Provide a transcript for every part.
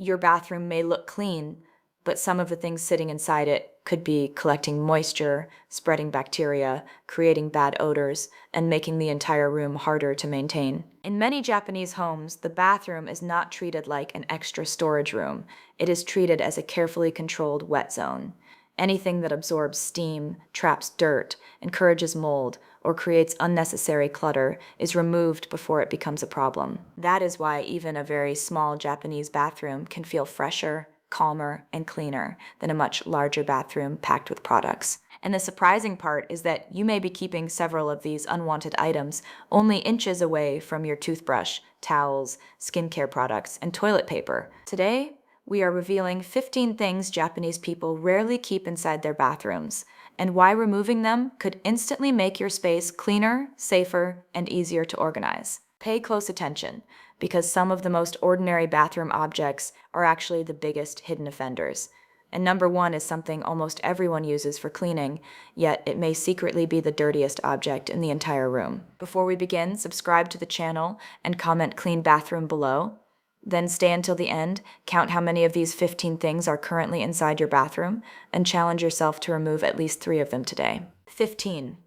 Your bathroom may look clean, but some of the things sitting inside it could be collecting moisture, spreading bacteria, creating bad odors, and making the entire room harder to maintain. In many Japanese homes, the bathroom is not treated like an extra storage room. It is treated as a carefully controlled wet zone. Anything that absorbs steam, traps dirt, encourages mold, or creates unnecessary clutter is removed before it becomes a problem. That is why even a very small Japanese bathroom can feel fresher, calmer, and cleaner than a much larger bathroom packed with products. And the surprising part is that you may be keeping several of these unwanted items only inches away from your toothbrush, towels, skincare products, and toilet paper. Today, we are revealing 15 things Japanese people rarely keep inside their bathrooms, and why removing them could instantly make your space cleaner, safer, and easier to organize. Pay close attention, because some of the most ordinary bathroom objects are actually the biggest hidden offenders. And number one is something almost everyone uses for cleaning, yet it may secretly be the dirtiest object in the entire room. Before we begin, subscribe to the channel and comment "clean bathroom" below. Then stay until the end, count how many of these 15 things are currently inside your bathroom, and challenge yourself to remove at least 3 of them today. 15.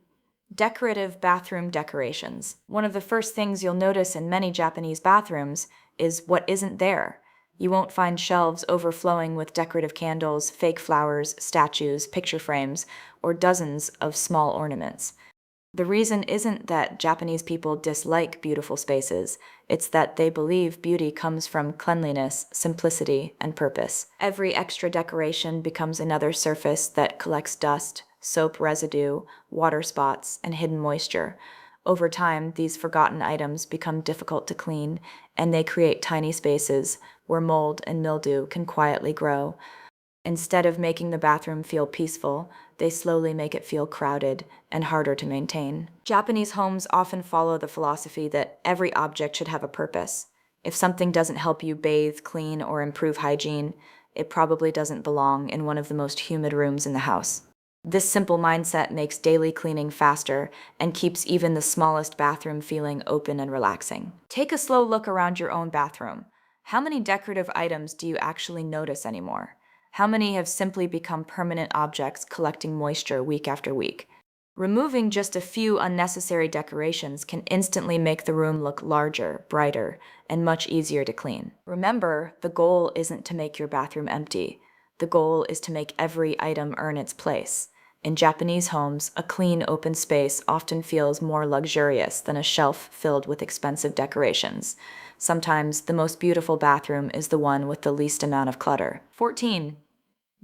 Decorative bathroom decorations. One of the first things you'll notice in many Japanese bathrooms is what isn't there. You won't find shelves overflowing with decorative candles, fake flowers, statues, picture frames, or dozens of small ornaments. The reason isn't that Japanese people dislike beautiful spaces, it's that they believe beauty comes from cleanliness, simplicity, and purpose. Every extra decoration becomes another surface that collects dust, soap residue, water spots, and hidden moisture. Over time, these forgotten items become difficult to clean, and they create tiny spaces where mold and mildew can quietly grow. Instead of making the bathroom feel peaceful, they slowly make it feel crowded and harder to maintain. Japanese homes often follow the philosophy that every object should have a purpose. If something doesn't help you bathe, clean, or improve hygiene, it probably doesn't belong in one of the most humid rooms in the house. This simple mindset makes daily cleaning faster and keeps even the smallest bathroom feeling open and relaxing. Take a slow look around your own bathroom. How many decorative items do you actually notice anymore? How many have simply become permanent objects collecting moisture week after week? Removing just a few unnecessary decorations can instantly make the room look larger, brighter, and much easier to clean. Remember, the goal isn't to make your bathroom empty. The goal is to make every item earn its place. In Japanese homes, a clean, open space often feels more luxurious than a shelf filled with expensive decorations. Sometimes, the most beautiful bathroom is the one with the least amount of clutter. 14.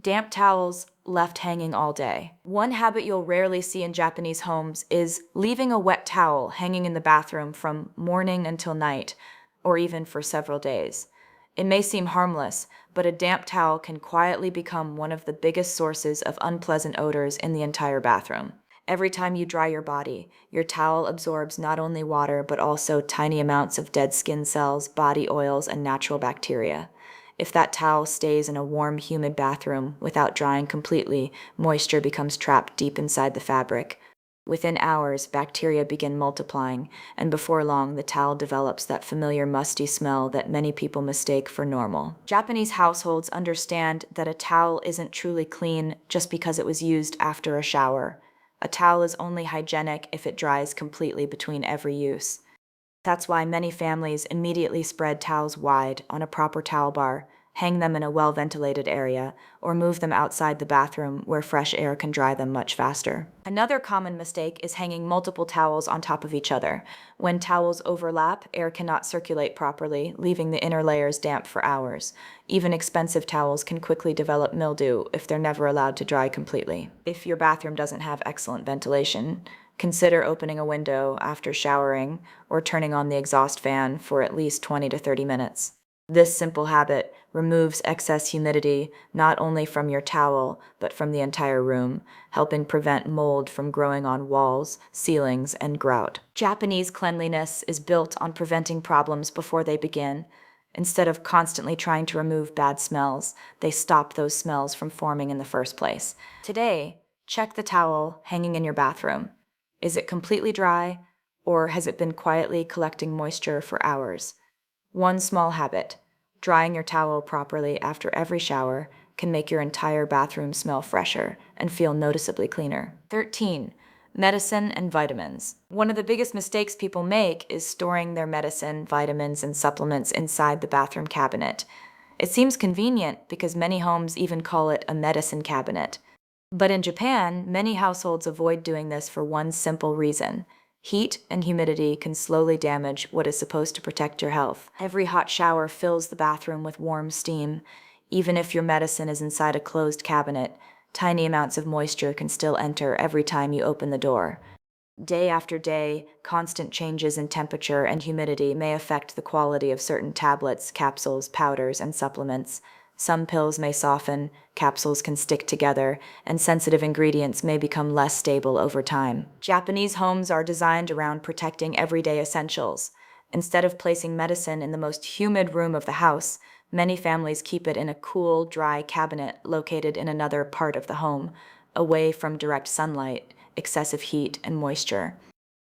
Damp towels left hanging all day. One habit you'll rarely see in Japanese homes is leaving a wet towel hanging in the bathroom from morning until night, or even for several days. It may seem harmless, but a damp towel can quietly become one of the biggest sources of unpleasant odors in the entire bathroom. Every time you dry your body, your towel absorbs not only water but also tiny amounts of dead skin cells, body oils, and natural bacteria. If that towel stays in a warm, humid bathroom without drying completely, moisture becomes trapped deep inside the fabric. Within hours, bacteria begin multiplying, and before long, the towel develops that familiar musty smell that many people mistake for normal. Japanese households understand that a towel isn't truly clean just because it was used after a shower. A towel is only hygienic if it dries completely between every use. That's why many families immediately spread towels wide on a proper towel bar, hang them in a well-ventilated area, or move them outside the bathroom where fresh air can dry them much faster. Another common mistake is hanging multiple towels on top of each other. When towels overlap, air cannot circulate properly, leaving the inner layers damp for hours. Even expensive towels can quickly develop mildew if they're never allowed to dry completely. If your bathroom doesn't have excellent ventilation, consider opening a window after showering or turning on the exhaust fan for at least 20 to 30 minutes. This simple habit removes excess humidity not only from your towel, but from the entire room, helping prevent mold from growing on walls, ceilings, and grout. Japanese cleanliness is built on preventing problems before they begin. Instead of constantly trying to remove bad smells, they stop those smells from forming in the first place. Today, check the towel hanging in your bathroom. Is it completely dry, or has it been quietly collecting moisture for hours? One small habit: Drying your towel properly after every shower can make your entire bathroom smell fresher and feel noticeably cleaner. 13. Medicine and vitamins. One of the biggest mistakes people make is storing their medicine, vitamins, and supplements inside the bathroom cabinet. It seems convenient because many homes even call it a medicine cabinet. But in Japan, many households avoid doing this for one simple reason. Heat and humidity can slowly damage what is supposed to protect your health. Every hot shower fills the bathroom with warm steam. Even if your medicine is inside a closed cabinet, tiny amounts of moisture can still enter every time you open the door. Day after day, constant changes in temperature and humidity may affect the quality of certain tablets, capsules, powders, and supplements. Some pills may soften, capsules can stick together, and sensitive ingredients may become less stable over time. Japanese homes are designed around protecting everyday essentials. Instead of placing medicine in the most humid room of the house, many families keep it in a cool, dry cabinet located in another part of the home, away from direct sunlight, excessive heat, and moisture.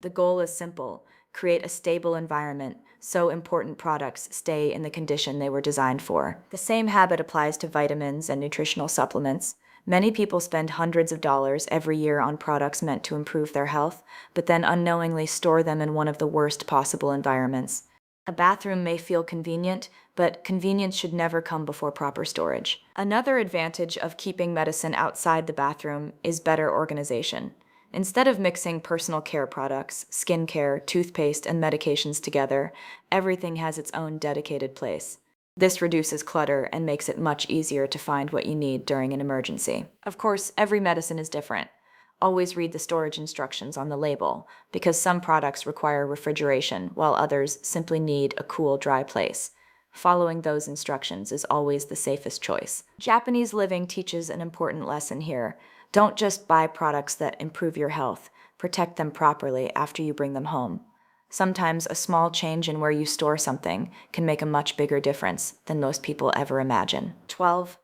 The goal is simple: create a stable environment so important products stay in the condition they were designed for. The same habit applies to vitamins and nutritional supplements. Many people spend hundreds of dollars every year on products meant to improve their health, but then unknowingly store them in one of the worst possible environments. A bathroom may feel convenient, but convenience should never come before proper storage. Another advantage of keeping medicine outside the bathroom is better organization. Instead of mixing personal care products, skincare, toothpaste, and medications together, everything has its own dedicated place. This reduces clutter and makes it much easier to find what you need during an emergency. Of course, every medicine is different. Always read the storage instructions on the label, because some products require refrigeration, while others simply need a cool, dry place. Following those instructions is always the safest choice. Japanese living teaches an important lesson here. Don't just buy products that improve your health. Protect them properly after you bring them home. Sometimes a small change in where you store something can make a much bigger difference than most people ever imagine. 12.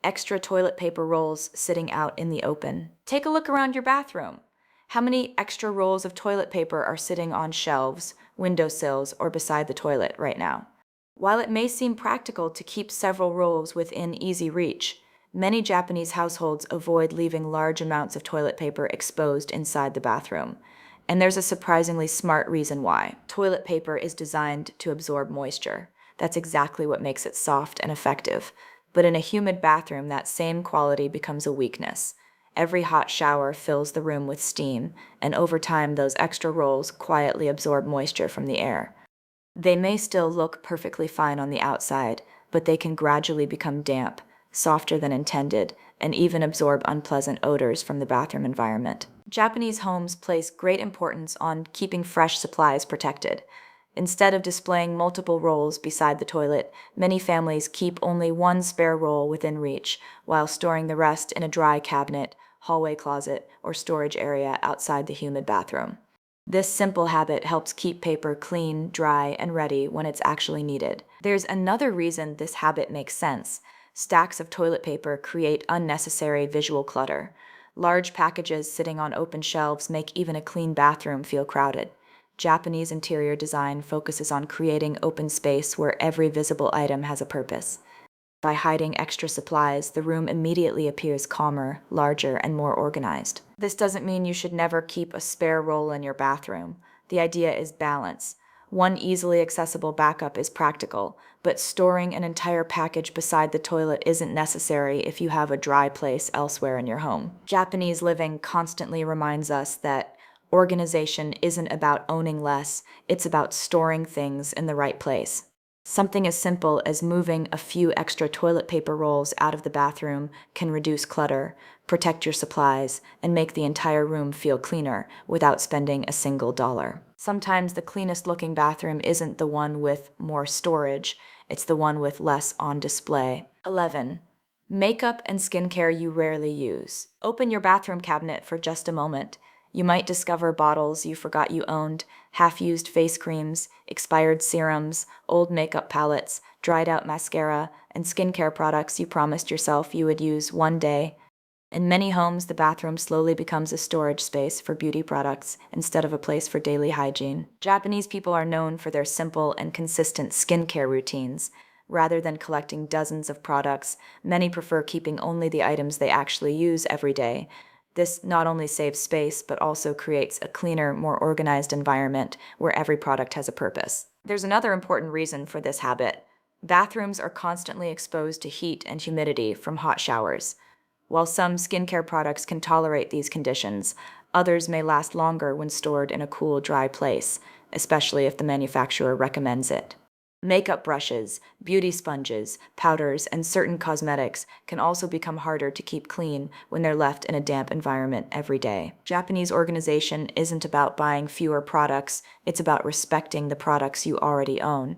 Extra toilet paper rolls sitting out in the open. Take a look around your bathroom. How many extra rolls of toilet paper are sitting on shelves, windowsills, or beside the toilet right now? While it may seem practical to keep several rolls within easy reach, many Japanese households avoid leaving large amounts of toilet paper exposed inside the bathroom. And there's a surprisingly smart reason why. Toilet paper is designed to absorb moisture. That's exactly what makes it soft and effective. But in a humid bathroom, that same quality becomes a weakness. Every hot shower fills the room with steam, and over time those extra rolls quietly absorb moisture from the air. They may still look perfectly fine on the outside, but they can gradually become damp, softer than intended, and even absorb unpleasant odors from the bathroom environment. Japanese homes place great importance on keeping fresh supplies protected. Instead of displaying multiple rolls beside the toilet, many families keep only one spare roll within reach, while storing the rest in a dry cabinet, hallway closet, or storage area outside the humid bathroom. This simple habit helps keep paper clean, dry, and ready when it's actually needed. There's another reason this habit makes sense. Stacks of toilet paper create unnecessary visual clutter. Large packages sitting on open shelves make even a clean bathroom feel crowded. Japanese interior design focuses on creating open space where every visible item has a purpose. By hiding extra supplies, the room immediately appears calmer, larger, and more organized. This doesn't mean you should never keep a spare roll in your bathroom. The idea is balance. One easily accessible backup is practical, but storing an entire package beside the toilet isn't necessary if you have a dry place elsewhere in your home. Japanese living constantly reminds us that organization isn't about owning less, it's about storing things in the right place. Something as simple as moving a few extra toilet paper rolls out of the bathroom can reduce clutter, protect your supplies, and make the entire room feel cleaner without spending a single dollar. Sometimes the cleanest looking bathroom isn't the one with more storage, it's the one with less on display. 11. Makeup and skincare you rarely use. Open your bathroom cabinet for just a moment. You might discover bottles you forgot you owned, half-used face creams, expired serums, old makeup palettes, dried-out mascara, and skincare products you promised yourself you would use one day. In many homes, the bathroom slowly becomes a storage space for beauty products instead of a place for daily hygiene. Japanese people are known for their simple and consistent skincare routines. Rather than collecting dozens of products, many prefer keeping only the items they actually use every day. This not only saves space, but also creates a cleaner, more organized environment where every product has a purpose. There's another important reason for this habit. Bathrooms are constantly exposed to heat and humidity from hot showers. While some skincare products can tolerate these conditions, others may last longer when stored in a cool, dry place, especially if the manufacturer recommends it. Makeup brushes, beauty sponges, powders, and certain cosmetics can also become harder to keep clean when they're left in a damp environment every day. Japanese organization isn't about buying fewer products, it's about respecting the products you already own.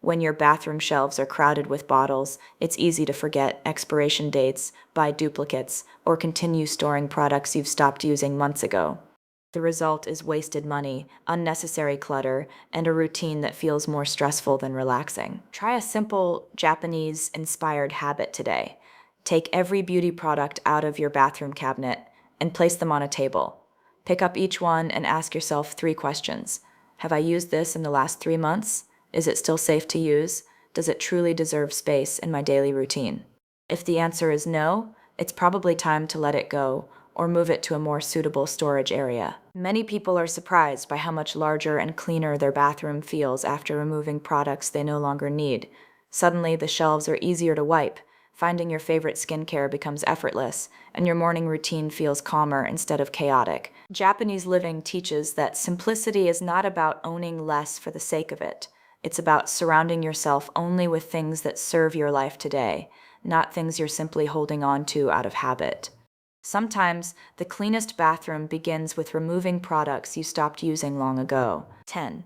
When your bathroom shelves are crowded with bottles, it's easy to forget expiration dates, buy duplicates, or continue storing products you've stopped using months ago. The result is wasted money, unnecessary clutter, and a routine that feels more stressful than relaxing. Try a simple Japanese-inspired habit today. Take every beauty product out of your bathroom cabinet and place them on a table. Pick up each one and ask yourself 3 questions. Have I used this in the last 3 months? Is it still safe to use? Does it truly deserve space in my daily routine? If the answer is no, it's probably time to let it go or move it to a more suitable storage area. Many people are surprised by how much larger and cleaner their bathroom feels after removing products they no longer need. Suddenly, the shelves are easier to wipe, finding your favorite skincare becomes effortless, and your morning routine feels calmer instead of chaotic. Japanese living teaches that simplicity is not about owning less for the sake of it. It's about surrounding yourself only with things that serve your life today, not things you're simply holding on to out of habit. Sometimes, the cleanest bathroom begins with removing products you stopped using long ago. 10.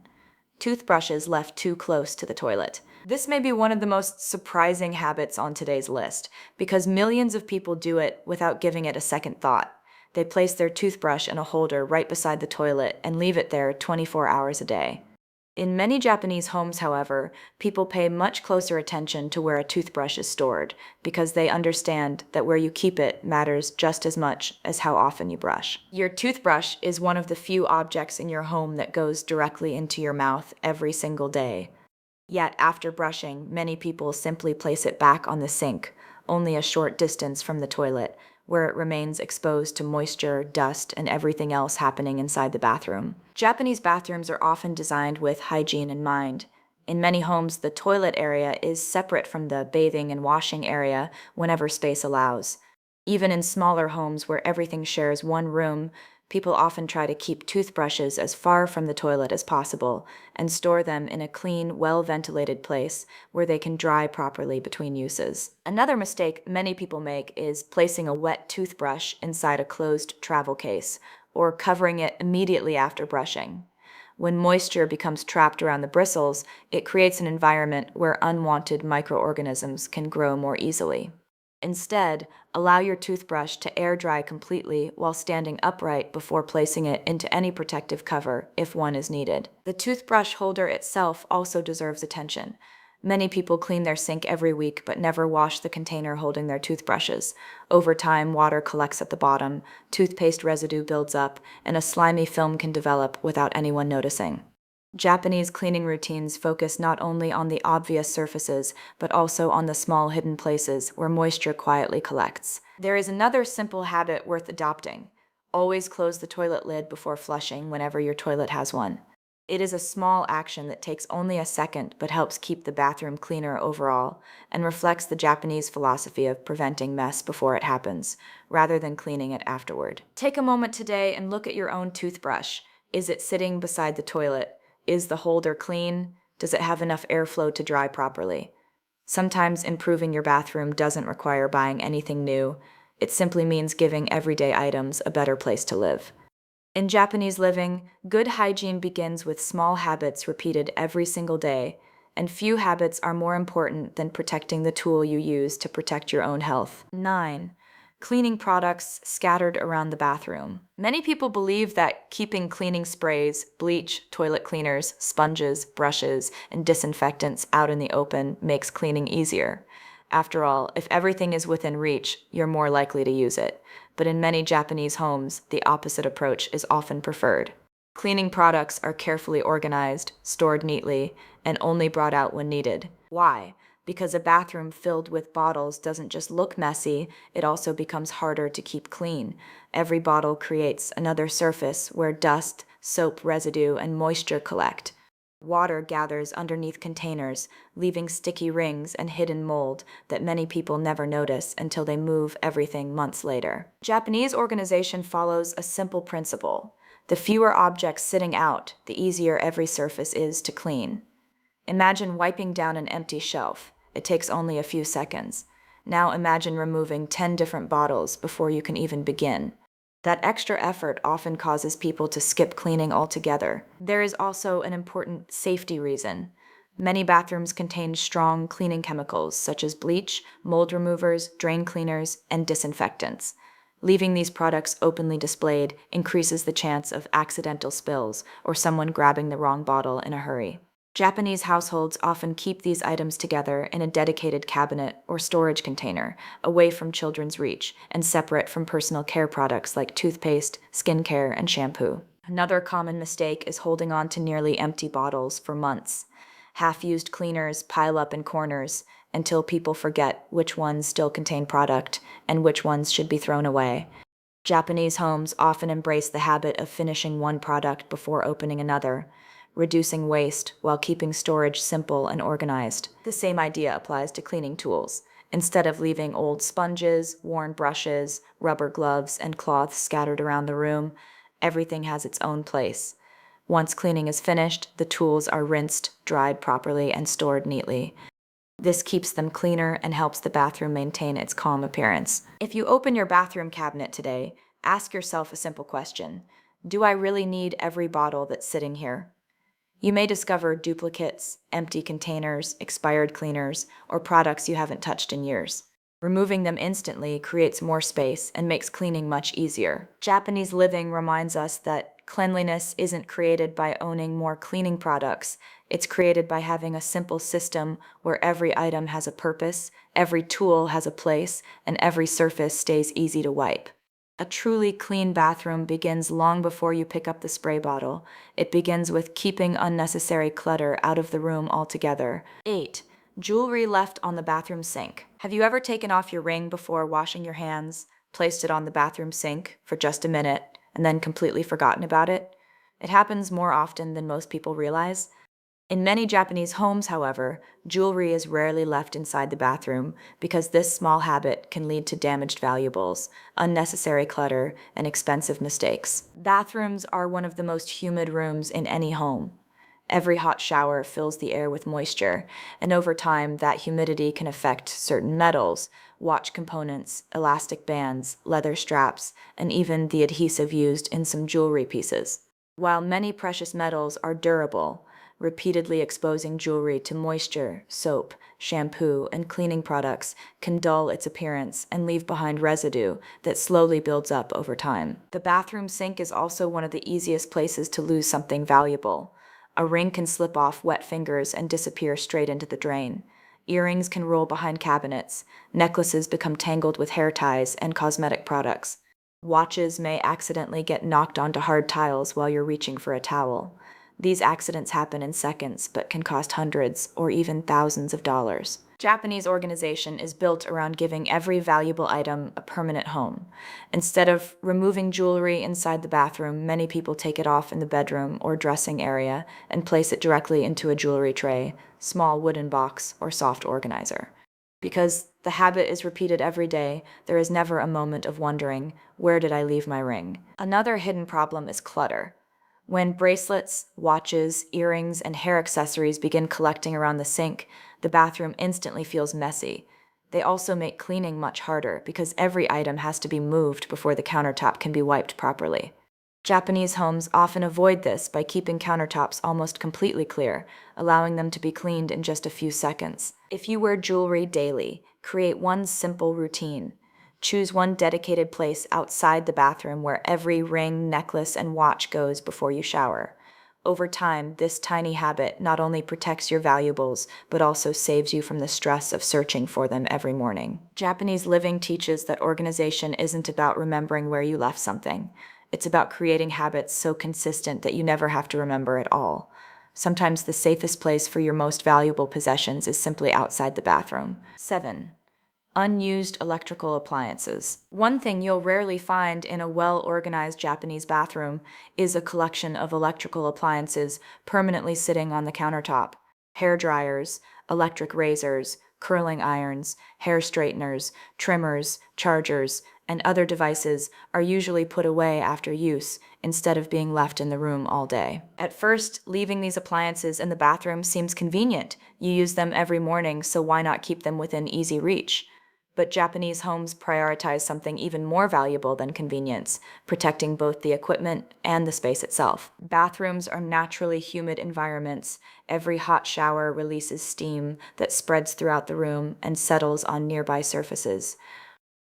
Toothbrushes left too close to the toilet. This may be one of the most surprising habits on today's list, because millions of people do it without giving it a second thought. They place their toothbrush in a holder right beside the toilet and leave it there 24 hours a day. In many Japanese homes, however, people pay much closer attention to where a toothbrush is stored, because they understand that where you keep it matters just as much as how often you brush. Your toothbrush is one of the few objects in your home that goes directly into your mouth every single day. Yet, after brushing, many people simply place it back on the sink, only a short distance from the toilet, where it remains exposed to moisture, dust, and everything else happening inside the bathroom. Japanese bathrooms are often designed with hygiene in mind. In many homes, the toilet area is separate from the bathing and washing area whenever space allows. Even in smaller homes where everything shares one room, people often try to keep toothbrushes as far from the toilet as possible and store them in a clean, well-ventilated place where they can dry properly between uses. Another mistake many people make is placing a wet toothbrush inside a closed travel case or covering it immediately after brushing. When moisture becomes trapped around the bristles, it creates an environment where unwanted microorganisms can grow more easily. Instead, allow your toothbrush to air dry completely while standing upright before placing it into any protective cover if one is needed. The toothbrush holder itself also deserves attention. Many people clean their sink every week but never wash the container holding their toothbrushes. Over time, water collects at the bottom, toothpaste residue builds up, and a slimy film can develop without anyone noticing. Japanese cleaning routines focus not only on the obvious surfaces, but also on the small hidden places where moisture quietly collects. There is another simple habit worth adopting. Always close the toilet lid before flushing whenever your toilet has one. It is a small action that takes only a second but helps keep the bathroom cleaner overall and reflects the Japanese philosophy of preventing mess before it happens, rather than cleaning it afterward. Take a moment today and look at your own toothbrush. Is it sitting beside the toilet? Is the holder clean? Does it have enough airflow to dry properly? Sometimes improving your bathroom doesn't require buying anything new. It simply means giving everyday items a better place to live. In Japanese living, good hygiene begins with small habits repeated every single day, and few habits are more important than protecting the tool you use to protect your own health. 9. Cleaning products scattered around the bathroom. Many people believe that keeping cleaning sprays, bleach, toilet cleaners, sponges, brushes, and disinfectants out in the open makes cleaning easier. After all, if everything is within reach, you're more likely to use it. But in many Japanese homes, the opposite approach is often preferred. Cleaning products are carefully organized, stored neatly, and only brought out when needed. Why? because a bathroom filled with bottles doesn't just look messy, it also becomes harder to keep clean. Every bottle creates another surface where dust, soap residue, and moisture collect. Water gathers underneath containers, leaving sticky rings and hidden mold that many people never notice until they move everything months later. Japanese organization follows a simple principle. The fewer objects sitting out, the easier every surface is to clean. Imagine wiping down an empty shelf. It takes only a few seconds. Now imagine removing 10 different bottles before you can even begin. That extra effort often causes people to skip cleaning altogether. There is also an important safety reason. Many bathrooms contain strong cleaning chemicals such as bleach, mold removers, drain cleaners, and disinfectants. Leaving these products openly displayed increases the chance of accidental spills or someone grabbing the wrong bottle in a hurry. Japanese households often keep these items together in a dedicated cabinet or storage container, away from children's reach and separate from personal care products like toothpaste, skincare, and shampoo. Another common mistake is holding on to nearly empty bottles for months. Half-used cleaners pile up in corners until people forget which ones still contain product and which ones should be thrown away. Japanese homes often embrace the habit of finishing one product before opening another, reducing waste while keeping storage simple and organized. The same idea applies to cleaning tools. Instead of leaving old sponges, worn brushes, rubber gloves, and cloths scattered around the room, everything has its own place. Once cleaning is finished, the tools are rinsed, dried properly, and stored neatly. This keeps them cleaner and helps the bathroom maintain its calm appearance. If you open your bathroom cabinet today, ask yourself a simple question. Do I really need every bottle that's sitting here? You may discover duplicates, empty containers, expired cleaners, or products you haven't touched in years. Removing them instantly creates more space and makes cleaning much easier. Japanese living reminds us that cleanliness isn't created by owning more cleaning products. It's created by having a simple system where every item has a purpose, every tool has a place, and every surface stays easy to wipe. A truly clean bathroom begins long before you pick up the spray bottle. It begins with keeping unnecessary clutter out of the room altogether. 8. Jewelry left on the bathroom sink. Have you ever taken off your ring before washing your hands, placed it on the bathroom sink for just a minute, and then completely forgotten about it? It happens more often than most people realize. In many Japanese homes, however, jewelry is rarely left inside the bathroom because this small habit can lead to damaged valuables, unnecessary clutter, and expensive mistakes. Bathrooms are one of the most humid rooms in any home. Every hot shower fills the air with moisture, and over time that humidity can affect certain metals, watch components, elastic bands, leather straps, and even the adhesive used in some jewelry pieces. While many precious metals are durable, repeatedly exposing jewelry to moisture, soap, shampoo, and cleaning products can dull its appearance and leave behind residue that slowly builds up over time. The bathroom sink is also one of the easiest places to lose something valuable. A ring can slip off wet fingers and disappear straight into the drain. Earrings can roll behind cabinets. Necklaces become tangled with hair ties and cosmetic products. Watches may accidentally get knocked onto hard tiles while you're reaching for a towel. These accidents happen in seconds, but can cost hundreds or even thousands of dollars. Japanese organization is built around giving every valuable item a permanent home. Instead of removing jewelry inside the bathroom, many people take it off in the bedroom or dressing area and place it directly into a jewelry tray, small wooden box, or soft organizer. Because the habit is repeated every day, there is never a moment of wondering, where did I leave my ring? Another hidden problem is clutter. When bracelets, watches, earrings, and hair accessories begin collecting around the sink, the bathroom instantly feels messy. They also make cleaning much harder because every item has to be moved before the countertop can be wiped properly. Japanese homes often avoid this by keeping countertops almost completely clear, allowing them to be cleaned in just a few seconds. If you wear jewelry daily, create one simple routine. Choose one dedicated place outside the bathroom where every ring, necklace, and watch goes before you shower. Over time, this tiny habit not only protects your valuables, but also saves you from the stress of searching for them every morning. Japanese living teaches that organization isn't about remembering where you left something. It's about creating habits so consistent that you never have to remember at all. Sometimes the safest place for your most valuable possessions is simply outside the bathroom. 7. Unused electrical appliances. One thing you'll rarely find in a well-organized Japanese bathroom is a collection of electrical appliances permanently sitting on the countertop. Hair dryers, electric razors, curling irons, hair straighteners, trimmers, chargers, and other devices are usually put away after use instead of being left in the room all day. At first, leaving these appliances in the bathroom seems convenient. You use them every morning, so why not keep them within easy reach? But Japanese homes prioritize something even more valuable than convenience, protecting both the equipment and the space itself. Bathrooms are naturally humid environments. Every hot shower releases steam that spreads throughout the room and settles on nearby surfaces.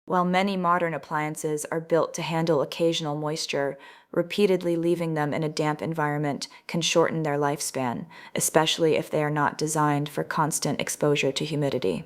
While many modern appliances are built to handle occasional moisture, repeatedly leaving them in a damp environment can shorten their lifespan, especially if they are not designed for constant exposure to humidity.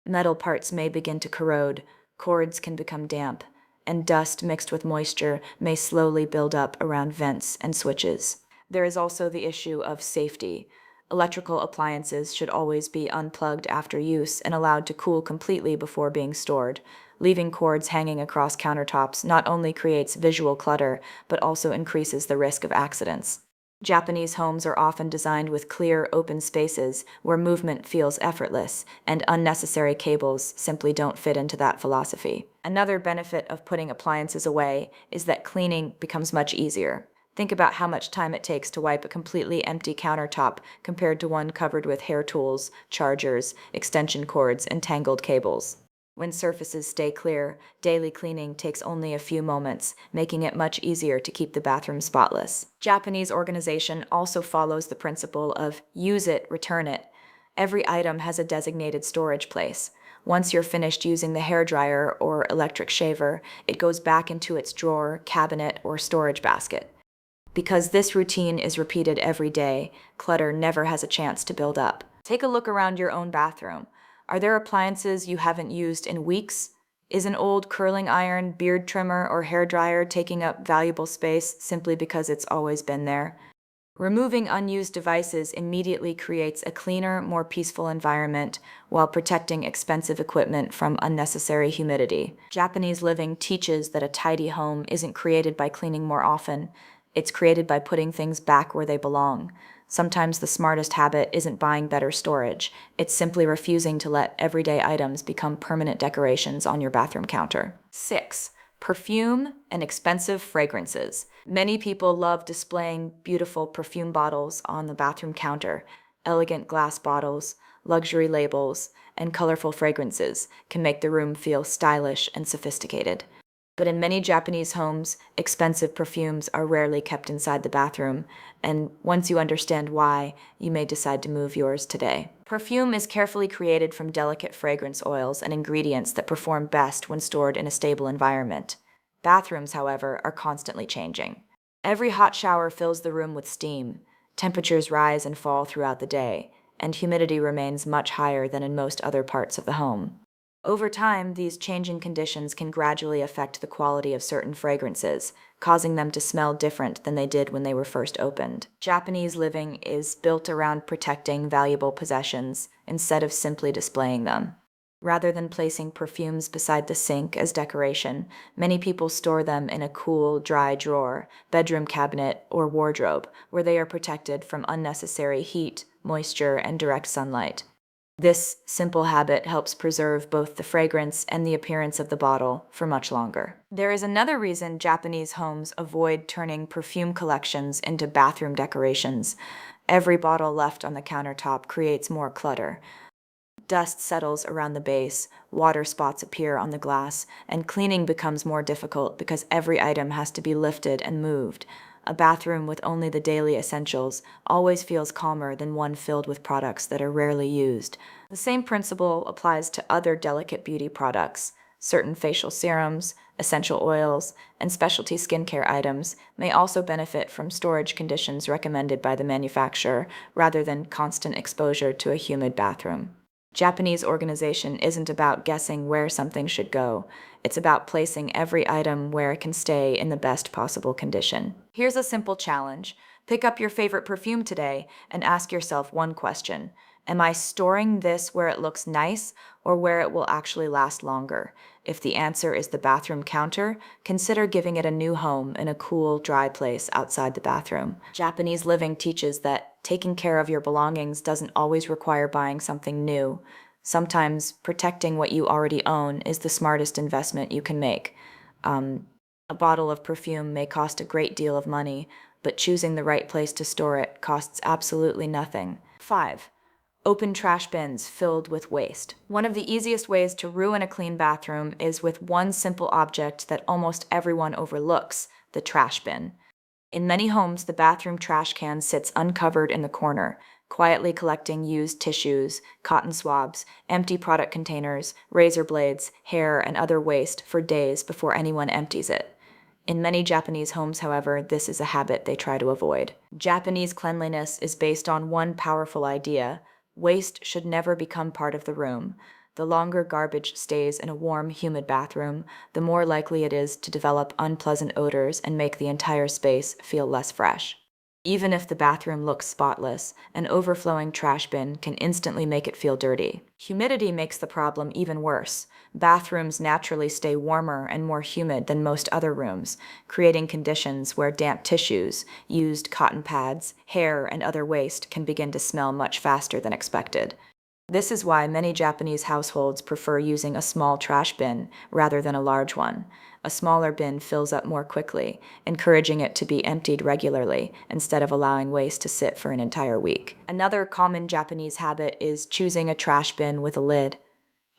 Metal parts may begin to corrode, cords can become damp, and dust mixed with moisture may slowly build up around vents and switches. There is also the issue of safety. Electrical appliances should always be unplugged after use and allowed to cool completely before being stored. Leaving cords hanging across countertops not only creates visual clutter, but also increases the risk of accidents. Japanese homes are often designed with clear, open spaces where movement feels effortless, and unnecessary cables simply don't fit into that philosophy. Another benefit of putting appliances away is that cleaning becomes much easier. Think about how much time it takes to wipe a completely empty countertop compared to one covered with hair tools, chargers, extension cords, and tangled cables. When surfaces stay clear, daily cleaning takes only a few moments, making it much easier to keep the bathroom spotless. Japanese organization also follows the principle of use it, return it. Every item has a designated storage place. Once you're finished using the hairdryer or electric shaver, it goes back into its drawer, cabinet, or storage basket. Because this routine is repeated every day, clutter never has a chance to build up. Take a look around your own bathroom. Are there appliances you haven't used in weeks? Is an old curling iron, beard trimmer, or hairdryer taking up valuable space simply because it's always been there? Removing unused devices immediately creates a cleaner, more peaceful environment while protecting expensive equipment from unnecessary humidity. Japanese living teaches that a tidy home isn't created by cleaning more often. It's created by putting things back where they belong. Sometimes the smartest habit isn't buying better storage. It's simply refusing to let everyday items become permanent decorations on your bathroom counter. 6. Perfume and expensive fragrances. Many people love displaying beautiful perfume bottles on the bathroom counter. Elegant glass bottles, luxury labels, and colorful fragrances can make the room feel stylish and sophisticated. But in many Japanese homes, expensive perfumes are rarely kept inside the bathroom, and once you understand why, you may decide to move yours today. Perfume is carefully created from delicate fragrance oils and ingredients that perform best when stored in a stable environment. Bathrooms, however, are constantly changing. Every hot shower fills the room with steam. Temperatures rise and fall throughout the day, and humidity remains much higher than in most other parts of the home. Over time, these changing conditions can gradually affect the quality of certain fragrances, causing them to smell different than they did when they were first opened. Japanese living is built around protecting valuable possessions instead of simply displaying them. Rather than placing perfumes beside the sink as decoration, many people store them in a cool, dry drawer, bedroom cabinet, or wardrobe, where they are protected from unnecessary heat, moisture, and direct sunlight. This simple habit helps preserve both the fragrance and the appearance of the bottle for much longer. There is another reason Japanese homes avoid turning perfume collections into bathroom decorations. Every bottle left on the countertop creates more clutter. Dust settles around the base, water spots appear on the glass, and cleaning becomes more difficult because every item has to be lifted and moved. A bathroom with only the daily essentials always feels calmer than one filled with products that are rarely used. The same principle applies to other delicate beauty products. Certain facial serums, essential oils, and specialty skincare items may also benefit from storage conditions recommended by the manufacturer rather than constant exposure to a humid bathroom. Japanese organization isn't about guessing where something should go. It's about placing every item where it can stay in the best possible condition. Here's a simple challenge. Pick up your favorite perfume today and ask yourself one question. Am I storing this where it looks nice or where it will actually last longer? If the answer is the bathroom counter, consider giving it a new home in a cool, dry place outside the bathroom. Japanese living teaches that taking care of your belongings doesn't always require buying something new. Sometimes protecting what you already own is the smartest investment you can make. A bottle of perfume may cost a great deal of money, but choosing the right place to store it costs absolutely nothing. 5. Open trash bins filled with waste. One of the easiest ways to ruin a clean bathroom is with one simple object that almost everyone overlooks, the trash bin. In many homes, the bathroom trash can sits uncovered in the corner, quietly collecting used tissues, cotton swabs, empty product containers, razor blades, hair, and other waste for days before anyone empties it. In many Japanese homes, however, this is a habit they try to avoid. Japanese cleanliness is based on one powerful idea: waste should never become part of the room. The longer garbage stays in a warm, humid bathroom, the more likely it is to develop unpleasant odors and make the entire space feel less fresh. Even if the bathroom looks spotless, an overflowing trash bin can instantly make it feel dirty. Humidity makes the problem even worse. Bathrooms naturally stay warmer and more humid than most other rooms, creating conditions where damp tissues, used cotton pads, hair, and other waste can begin to smell much faster than expected. This is why many Japanese households prefer using a small trash bin rather than a large one. A smaller bin fills up more quickly, encouraging it to be emptied regularly instead of allowing waste to sit for an entire week. Another common Japanese habit is choosing a trash bin with a lid.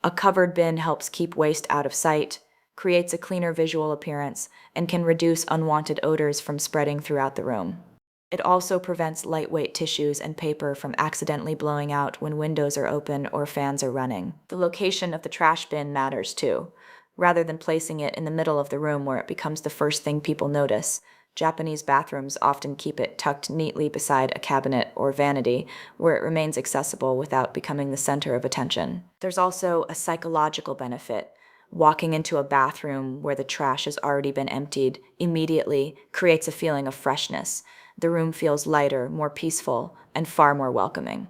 A covered bin helps keep waste out of sight, creates a cleaner visual appearance, and can reduce unwanted odors from spreading throughout the room. It also prevents lightweight tissues and paper from accidentally blowing out when windows are open or fans are running. The location of the trash bin matters too. Rather than placing it in the middle of the room where it becomes the first thing people notice, Japanese bathrooms often keep it tucked neatly beside a cabinet or vanity where it remains accessible without becoming the center of attention. There's also a psychological benefit. Walking into a bathroom where the trash has already been emptied immediately creates a feeling of freshness. The room feels lighter, more peaceful, and far more welcoming.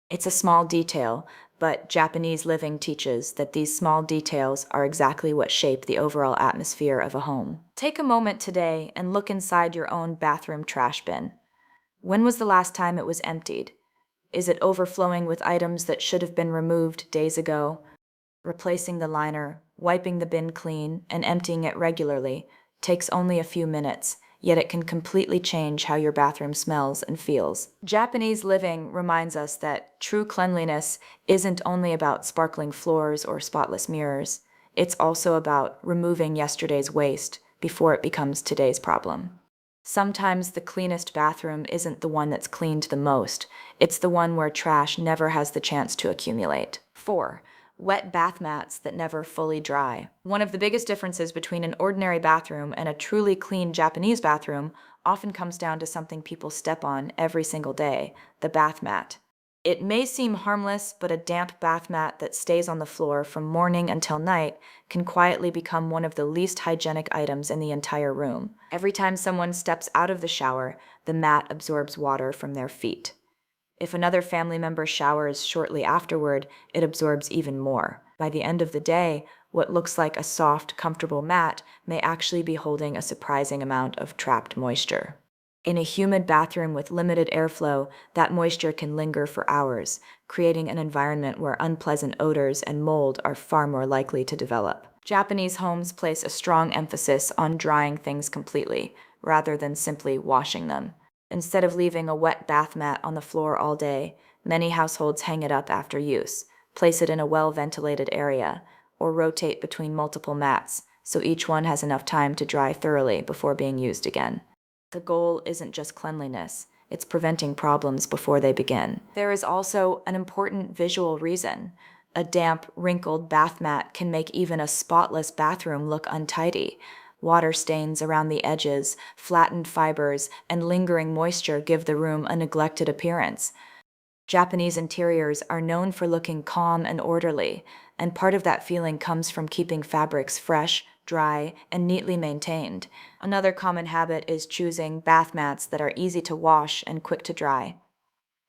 It's a small detail, but Japanese living teaches that these small details are exactly what shape the overall atmosphere of a home. Take a moment today and look inside your own bathroom trash bin. When was the last time it was emptied? Is it overflowing with items that should have been removed days ago? Replacing the liner, wiping the bin clean, and emptying it regularly takes only a few minutes, yet it can completely change how your bathroom smells and feels. Japanese living reminds us that true cleanliness isn't only about sparkling floors or spotless mirrors. It's also about removing yesterday's waste before it becomes today's problem. Sometimes the cleanest bathroom isn't the one that's cleaned the most. It's the one where trash never has the chance to accumulate. 4. Wet bath mats that never fully dry. One of the biggest differences between an ordinary bathroom and a truly clean Japanese bathroom often comes down to something people step on every single day: the bath mat. It may seem harmless, but a damp bath mat that stays on the floor from morning until night can quietly become one of the least hygienic items in the entire room. Every time someone steps out of the shower, the mat absorbs water from their feet. If another family member showers shortly afterward, it absorbs even more. By the end of the day, what looks like a soft, comfortable mat may actually be holding a surprising amount of trapped moisture. In a humid bathroom with limited airflow, that moisture can linger for hours, creating an environment where unpleasant odors and mold are far more likely to develop. Japanese homes place a strong emphasis on drying things completely, rather than simply washing them. Instead of leaving a wet bath mat on the floor all day, many households hang it up after use, place it in a well-ventilated area, or rotate between multiple mats so each one has enough time to dry thoroughly before being used again. The goal isn't just cleanliness, it's preventing problems before they begin. There is also an important visual reason. A damp, wrinkled bath mat can make even a spotless bathroom look untidy. Water stains around the edges, flattened fibers, and lingering moisture give the room a neglected appearance. Japanese interiors are known for looking calm and orderly, and part of that feeling comes from keeping fabrics fresh, dry, and neatly maintained. Another common habit is choosing bath mats that are easy to wash and quick to dry.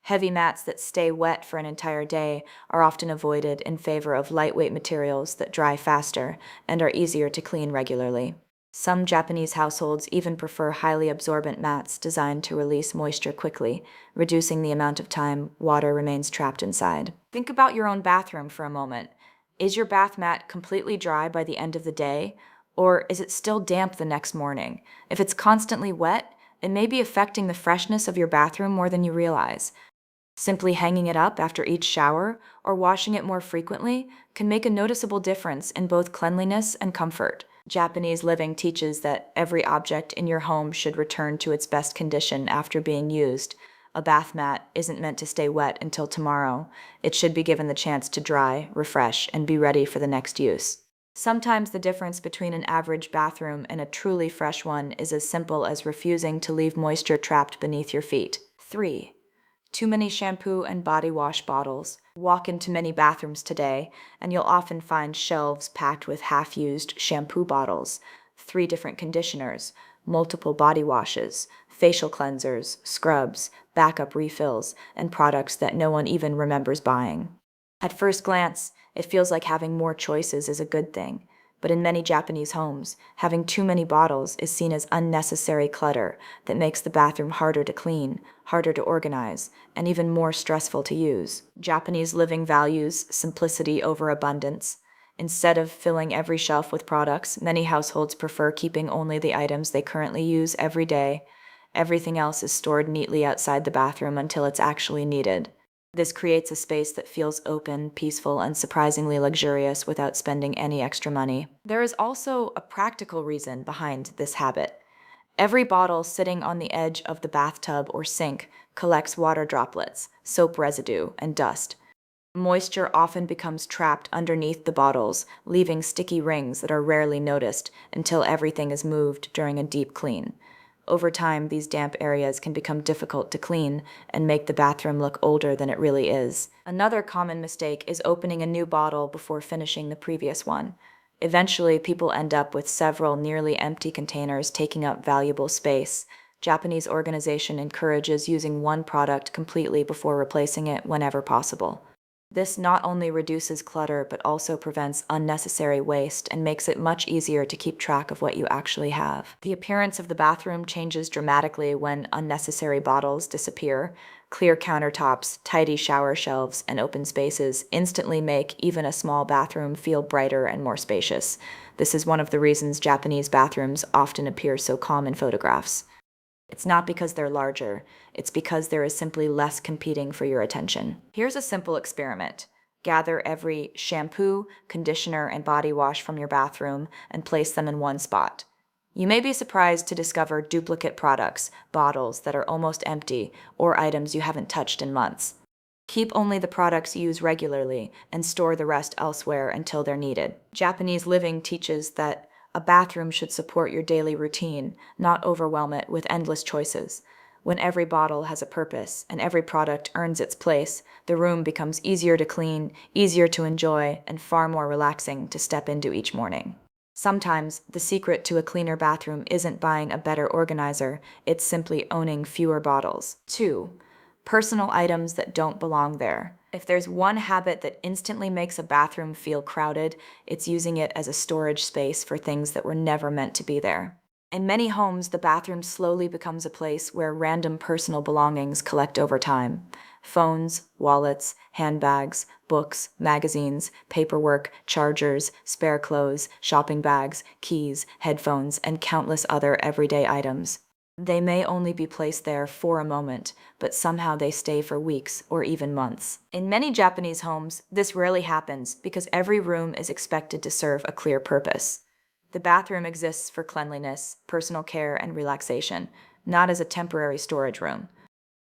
Heavy mats that stay wet for an entire day are often avoided in favor of lightweight materials that dry faster and are easier to clean regularly. Some Japanese households even prefer highly absorbent mats designed to release moisture quickly, reducing the amount of time water remains trapped inside. Think about your own bathroom for a moment. Is your bath mat completely dry by the end of the day, or is it still damp the next morning? If it's constantly wet, it may be affecting the freshness of your bathroom more than you realize. Simply hanging it up after each shower or washing it more frequently can make a noticeable difference in both cleanliness and comfort. Japanese living teaches that every object in your home should return to its best condition after being used. A bath mat isn't meant to stay wet until tomorrow. It should be given the chance to dry, refresh, and be ready for the next use. Sometimes the difference between an average bathroom and a truly fresh one is as simple as refusing to leave moisture trapped beneath your feet. 3. Too many shampoo and body wash bottles. Walk into many bathrooms today, and you'll often find shelves packed with half-used shampoo bottles, 3 different conditioners, multiple body washes, facial cleansers, scrubs, backup refills, and products that no one even remembers buying. At first glance, it feels like having more choices is a good thing. But in many Japanese homes, having too many bottles is seen as unnecessary clutter that makes the bathroom harder to clean, harder to organize, and even more stressful to use. Japanese living values simplicity over abundance. Instead of filling every shelf with products, many households prefer keeping only the items they currently use every day. Everything else is stored neatly outside the bathroom until it's actually needed. This creates a space that feels open, peaceful, and surprisingly luxurious without spending any extra money. There is also a practical reason behind this habit. Every bottle sitting on the edge of the bathtub or sink collects water droplets, soap residue, and dust. Moisture often becomes trapped underneath the bottles, leaving sticky rings that are rarely noticed until everything is moved during a deep clean. Over time, these damp areas can become difficult to clean and make the bathroom look older than it really is. Another common mistake is opening a new bottle before finishing the previous one. Eventually, people end up with several nearly empty containers taking up valuable space. Japanese organization encourages using one product completely before replacing it whenever possible. This not only reduces clutter but also prevents unnecessary waste and makes it much easier to keep track of what you actually have. The appearance of the bathroom changes dramatically when unnecessary bottles disappear. Clear countertops, tidy shower shelves, and open spaces instantly make even a small bathroom feel brighter and more spacious. This is one of the reasons Japanese bathrooms often appear so calm in photographs. It's not because they're larger, it's because there is simply less competing for your attention. Here's a simple experiment. Gather every shampoo, conditioner, and body wash from your bathroom and place them in one spot. You may be surprised to discover duplicate products, bottles that are almost empty, or items you haven't touched in months. Keep only the products you use regularly and store the rest elsewhere until they're needed. Japanese living teaches that a bathroom should support your daily routine, not overwhelm it with endless choices. When every bottle has a purpose and every product earns its place, the room becomes easier to clean, easier to enjoy, and far more relaxing to step into each morning. Sometimes, the secret to a cleaner bathroom isn't buying a better organizer, it's simply owning fewer bottles. 2. Personal items that don't belong there. If there's one habit that instantly makes a bathroom feel crowded, it's using it as a storage space for things that were never meant to be there. In many homes, the bathroom slowly becomes a place where random personal belongings collect over time. Phones, wallets, handbags, books, magazines, paperwork, chargers, spare clothes, shopping bags, keys, headphones, and countless other everyday items. They may only be placed there for a moment, but somehow they stay for weeks or even months. In many Japanese homes, this rarely happens because every room is expected to serve a clear purpose. The bathroom exists for cleanliness, personal care, and relaxation, not as a temporary storage room.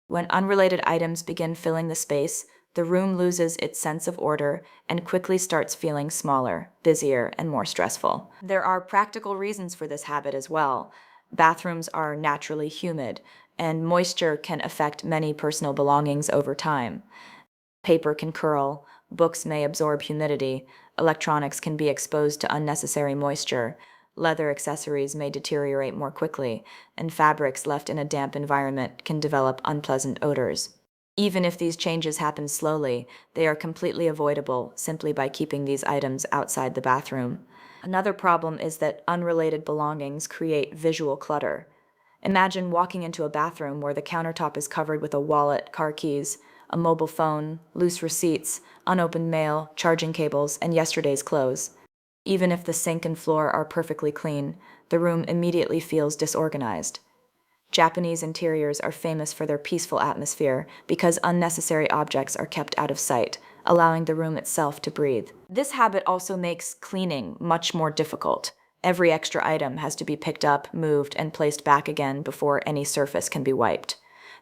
When unrelated items begin filling the space, the room loses its sense of order and quickly starts feeling smaller, busier, and more stressful. There are practical reasons for this habit as well. Bathrooms are naturally humid. and moisture can affect many personal belongings over time. Paper can curl, books may absorb humidity, electronics can be exposed to unnecessary moisture, leather accessories may deteriorate more quickly, and fabrics left in a damp environment can develop unpleasant odors. Even if these changes happen slowly, they are completely avoidable simply by keeping these items outside the bathroom. Another problem is that unrelated belongings create visual clutter. Imagine walking into a bathroom where the countertop is covered with a wallet, car keys, a mobile phone, loose receipts, unopened mail, charging cables, and yesterday's clothes. Even if the sink and floor are perfectly clean, the room immediately feels disorganized. Japanese interiors are famous for their peaceful atmosphere because unnecessary objects are kept out of sight, allowing the room itself to breathe. This habit also makes cleaning much more difficult. Every extra item has to be picked up, moved, and placed back again before any surface can be wiped.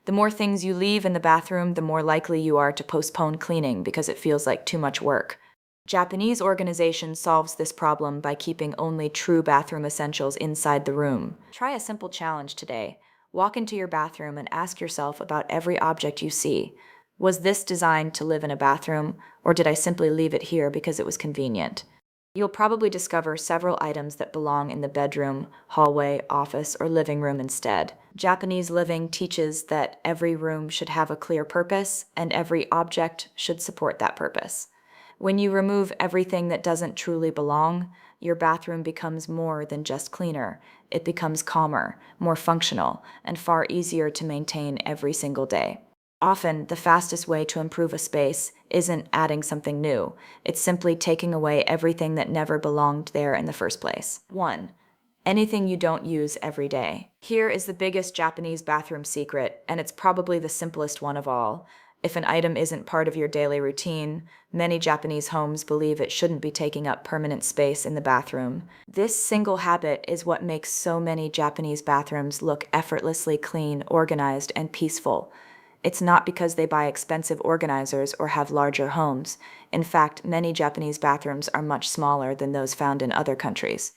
The more things you leave in the bathroom, the more likely you are to postpone cleaning because it feels like too much work. Japanese organization solves this problem by keeping only true bathroom essentials inside the room. Try a simple challenge today. Walk into your bathroom and ask yourself about every object you see. Was this designed to live in a bathroom, or did I simply leave it here because it was convenient? You'll probably discover several items that belong in the bedroom, hallway, office, or living room instead. Japanese living teaches that every room should have a clear purpose, and every object should support that purpose. When you remove everything that doesn't truly belong, your bathroom becomes more than just cleaner. It becomes calmer, more functional, and far easier to maintain every single day. Often, the fastest way to improve a space isn't adding something new. It's simply taking away everything that never belonged there in the first place. 1. Anything you don't use every day. Here is the biggest Japanese bathroom secret, and it's probably the simplest one of all. If an item isn't part of your daily routine, many Japanese homes believe it shouldn't be taking up permanent space in the bathroom. This single habit is what makes so many Japanese bathrooms look effortlessly clean, organized, and peaceful. It's not because they buy expensive organizers or have larger homes. In fact, many Japanese bathrooms are much smaller than those found in other countries.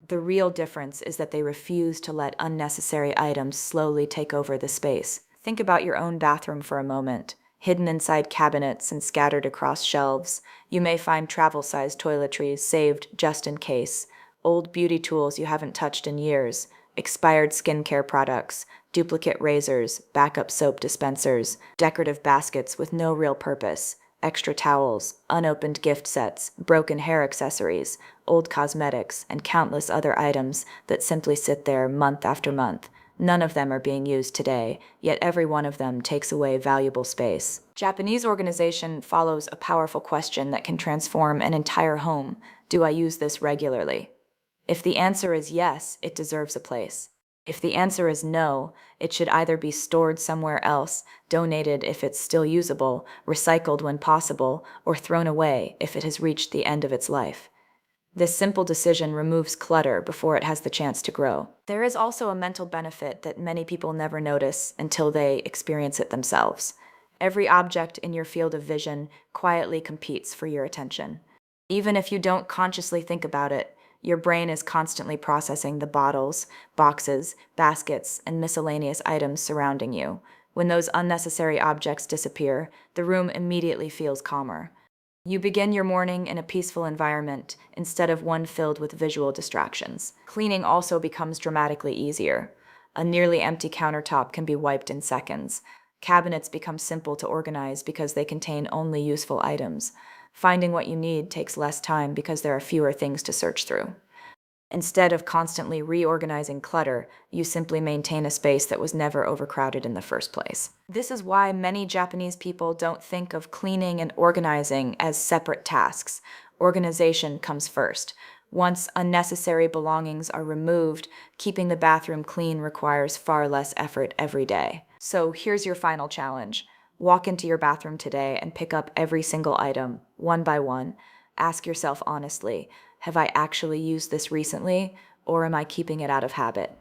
The real difference is that they refuse to let unnecessary items slowly take over the space. Think about your own bathroom for a moment. Hidden inside cabinets and scattered across shelves, you may find travel-sized toiletries saved just in case, old beauty tools you haven't touched in years, expired skincare products, duplicate razors, backup soap dispensers, decorative baskets with no real purpose, extra towels, unopened gift sets, broken hair accessories, old cosmetics, and countless other items that simply sit there month after month. None of them are being used today, yet every one of them takes away valuable space. Japanese organization follows a powerful question that can transform an entire home. Do I use this regularly? If the answer is yes, it deserves a place. If the answer is no, it should either be stored somewhere else, donated if it's still usable, recycled when possible, or thrown away if it has reached the end of its life. This simple decision removes clutter before it has the chance to grow. There is also a mental benefit that many people never notice until they experience it themselves. Every object in your field of vision quietly competes for your attention. Even if you don't consciously think about it, your brain is constantly processing the bottles, boxes, baskets, and miscellaneous items surrounding you. When those unnecessary objects disappear, the room immediately feels calmer. You begin your morning in a peaceful environment instead of one filled with visual distractions. Cleaning also becomes dramatically easier. A nearly empty countertop can be wiped in seconds. Cabinets become simple to organize because they contain only useful items. Finding what you need takes less time because there are fewer things to search through. Instead of constantly reorganizing clutter, you simply maintain a space that was never overcrowded in the first place. This is why many Japanese people don't think of cleaning and organizing as separate tasks. Organization comes first. Once unnecessary belongings are removed, keeping the bathroom clean requires far less effort every day. So here's your final challenge. Walk into your bathroom today and pick up every single item, one by one. Ask yourself honestly, have I actually used this recently, or am I keeping it out of habit?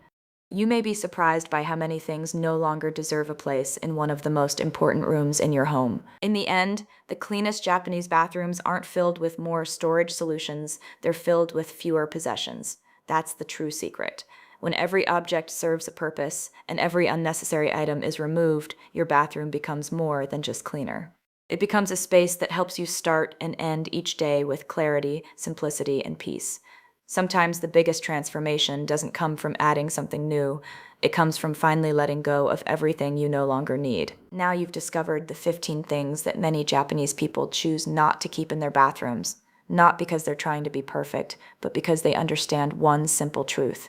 You may be surprised by how many things no longer deserve a place in one of the most important rooms in your home. In the end, the cleanest Japanese bathrooms aren't filled with more storage solutions, they're filled with fewer possessions. That's the true secret. When every object serves a purpose and every unnecessary item is removed, your bathroom becomes more than just cleaner. It becomes a space that helps you start and end each day with clarity, simplicity, and peace. Sometimes the biggest transformation doesn't come from adding something new. It comes from finally letting go of everything you no longer need. Now you've discovered the 15 things that many Japanese people choose not to keep in their bathrooms, not because they're trying to be perfect, but because they understand one simple truth.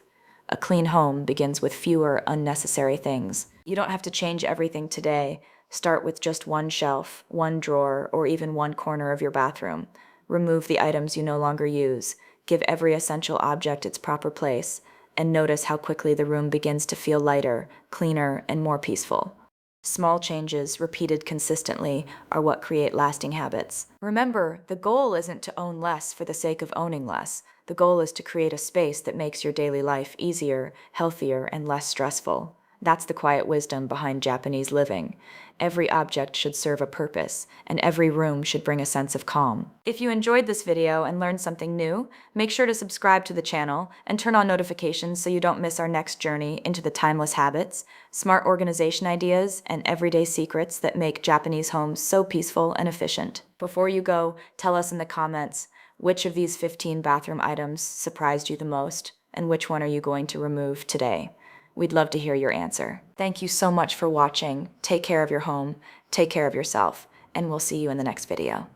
A clean home begins with fewer unnecessary things. You don't have to change everything today. Start with just one shelf, one drawer, or even one corner of your bathroom. Remove the items you no longer use. Give every essential object its proper place, and notice how quickly the room begins to feel lighter, cleaner, and more peaceful. Small changes, repeated consistently, are what create lasting habits. Remember, the goal isn't to own less for the sake of owning less. The goal is to create a space that makes your daily life easier, healthier, and less stressful. That's the quiet wisdom behind Japanese living. Every object should serve a purpose, and every room should bring a sense of calm. If you enjoyed this video and learned something new, make sure to subscribe to the channel and turn on notifications so you don't miss our next journey into the timeless habits, smart organization ideas, and everyday secrets that make Japanese homes so peaceful and efficient. Before you go, tell us in the comments, which of these 15 bathroom items surprised you the most, and which one are you going to remove today? We'd love to hear your answer. Thank you so much for watching. Take care of your home, take care of yourself, and we'll see you in the next video.